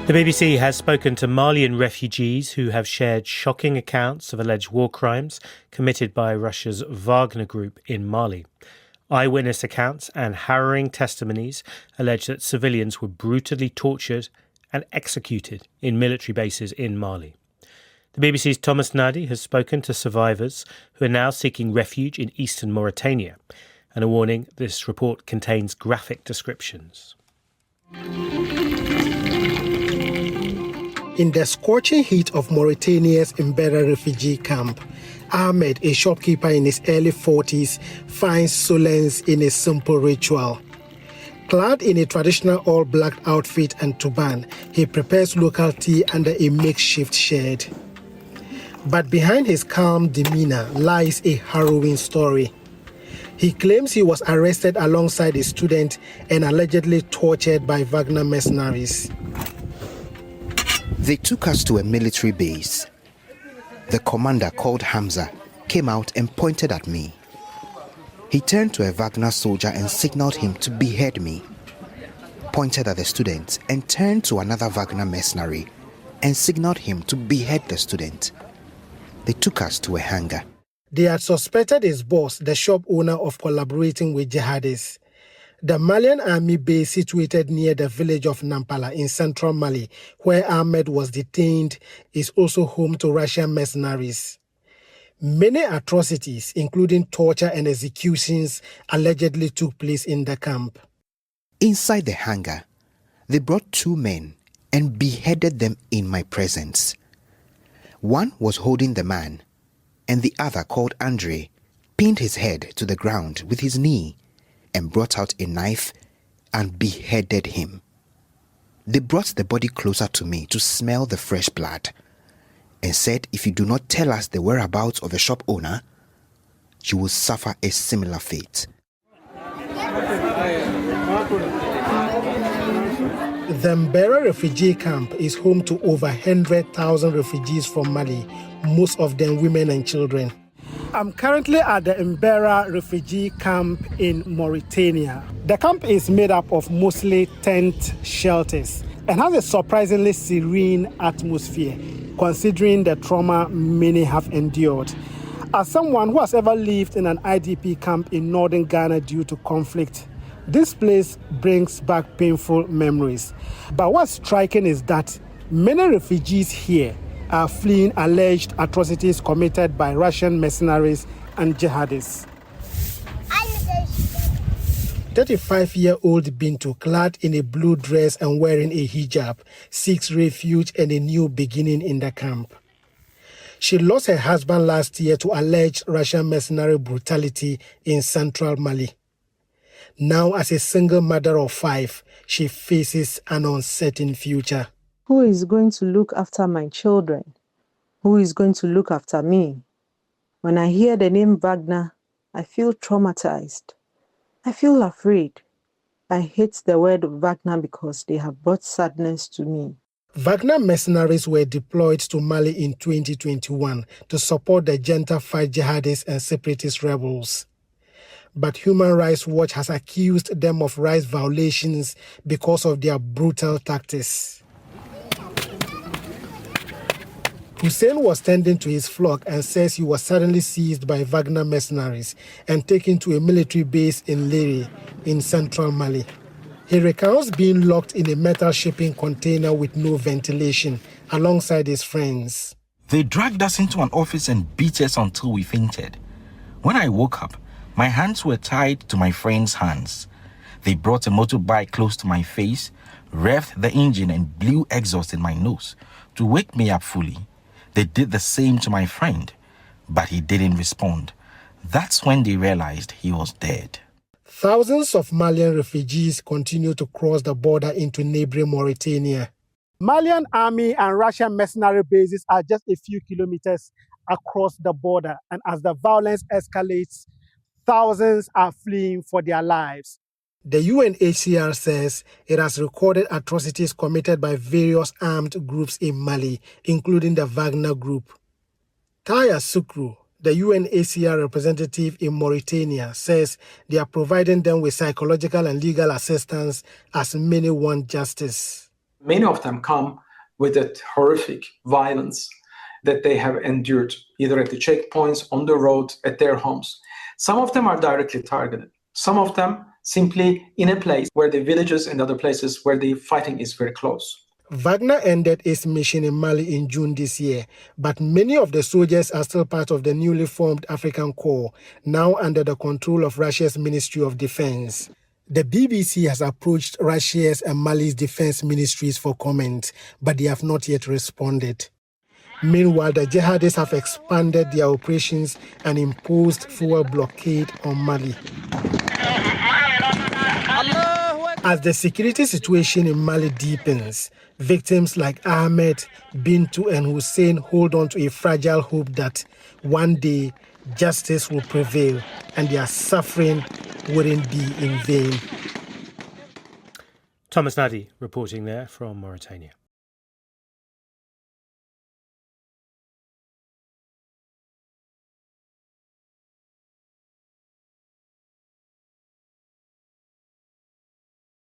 The BBC has spoken to Malian refugees who have shared shocking accounts of alleged war crimes committed by Russia's Wagner group in Mali. Eyewitness accounts and harrowing testimonies allege that civilians were brutally tortured and executed in military bases in Mali. The BBC's Thomas Nadi has spoken to survivors who are now seeking refuge in eastern Mauritania, and a warning: this report contains graphic descriptions. In the scorching heat of Mauritania's Mbera refugee camp, Ahmed, a shopkeeper in his early 40s, finds solace in a simple ritual. Clad in a traditional all-black outfit and turban, he prepares local tea under a makeshift shed. But behind his calm demeanor lies a harrowing story. He claims he was arrested alongside a student and allegedly tortured by Wagner mercenaries. They took us to a military base. The commander, called Hamza, came out and pointed at me. He turned to a Wagner soldier and signaled him to behead me, pointed at the student and turned to another Wagner mercenary and signaled him to behead the student. They took us to a hangar. They had suspected his boss, the shop owner, of collaborating with jihadists. The Malian army base, situated near the village of Nampala in central Mali, where Ahmed was detained, is also home to Russian mercenaries. Many atrocities, including torture and executions, allegedly took place in the camp. Inside the hangar, they brought two men and beheaded them in my presence. One was holding the man, and the other, called Andre, pinned his head to the ground with his knee and brought out a knife and beheaded him. They brought the body closer to me to smell the fresh blood and said, if you do not tell us the whereabouts of the shop owner, you will suffer a similar fate. The Mbera refugee camp is home to over 100,000 refugees from Mali, most of them women and children. I'm currently at the Mbera refugee camp in Mauritania. The camp is made up of mostly tent shelters and has a surprisingly serene atmosphere, considering the trauma many have endured. As someone who has ever lived in an IDP camp in northern Ghana due to conflict, this place brings back painful memories. But what's striking is that many refugees here are fleeing alleged atrocities committed by Russian mercenaries and jihadists. 35-year-old Bintu, clad in a blue dress and wearing a hijab, seeks refuge and a new beginning in the camp. She lost her husband last year to alleged Russian mercenary brutality in central Mali. Now, as a single mother of 5, she faces an uncertain future. Who is going to look after my children? Who is going to look after me? When I hear the name Wagner, I feel traumatized. I feel afraid. I hate the word Wagner because they have brought sadness to me. Wagner mercenaries were deployed to Mali in 2021 to support the junta-fight jihadists and separatist rebels. But Human Rights Watch has accused them of rights violations because of their brutal tactics. Hussein was tending to his flock and says he was suddenly seized by Wagner mercenaries and taken to a military base in Lere in central Mali. He recounts being locked in a metal shipping container with no ventilation alongside his friends. They dragged us into an office and beat us until we fainted. When I woke up, my hands were tied to my friend's hands. They brought a motorbike close to my face, revved the engine and blew exhaust in my nose to wake me up fully. They did the same to my friend, but he didn't respond. That's when they realized he was dead. Thousands of Malian refugees continue to cross the border into neighboring Mauritania. Malian army and Russian mercenary bases are just a few kilometers across the border, and as the violence escalates, thousands are fleeing for their lives. The UNHCR says it has recorded atrocities committed by various armed groups in Mali, including the Wagner Group. Taya Sukru, the UNHCR representative in Mauritania, says they are providing them with psychological and legal assistance as many want justice. Many of them come with that horrific violence that they have endured, either at the checkpoints, on the road, at their homes. Some of them are directly targeted. Some of them simply in a place where the villages and other places where the fighting is very close. Wagner ended its mission in Mali in June this year, but many of the soldiers are still part of the newly formed African Corps, now under the control of Russia's Ministry of Defense. The BBC has approached Russia's and Mali's defense ministries for comment, but they have not yet responded. Meanwhile, the jihadists have expanded their operations and imposed fuel blockade on Mali. As the security situation in Mali deepens, victims like Ahmed, Bintu and Hussein hold on to a fragile hope that one day justice will prevail and their suffering wouldn't be in vain. Thomas Nadi reporting there from Mauritania.